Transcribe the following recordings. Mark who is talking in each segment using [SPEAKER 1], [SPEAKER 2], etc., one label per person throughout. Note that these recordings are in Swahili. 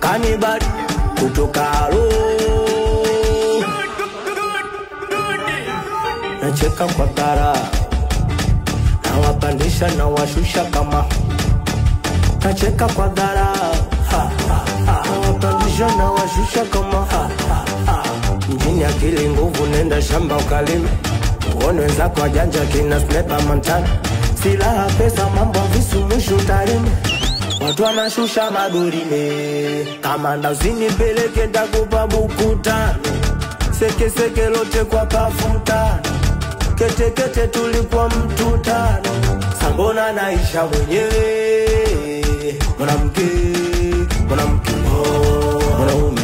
[SPEAKER 1] Kanibali kutoka alo. Nacheka kwa gara, na wapandisha na washusha kama. Nacheka kwa gara, na wapandisha na washusha kama. Mjini akili nguvu nenda shamba ukalime. Uone wenzako wajanja kina sniper Montana. Silaha pesa mambo visu mwisho utarime. Watu wanashusha magorime. Kamanda usinipeleke nitakupa buku 5. Seke seke lote kwa pafuta. Kete kete tulikuwa mtu 5. Sambona naisha mwenyewe. Mwanamke, mwanamke, mwanaume,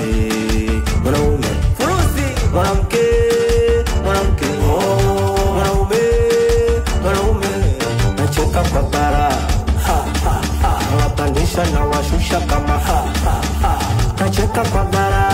[SPEAKER 1] mwanaume. Furusi, mwanamke, mwanamke, mwanaume, mwanaume. Nacheka kwa bara, nawapandisha na washusha kama. Nacheka kwa bara.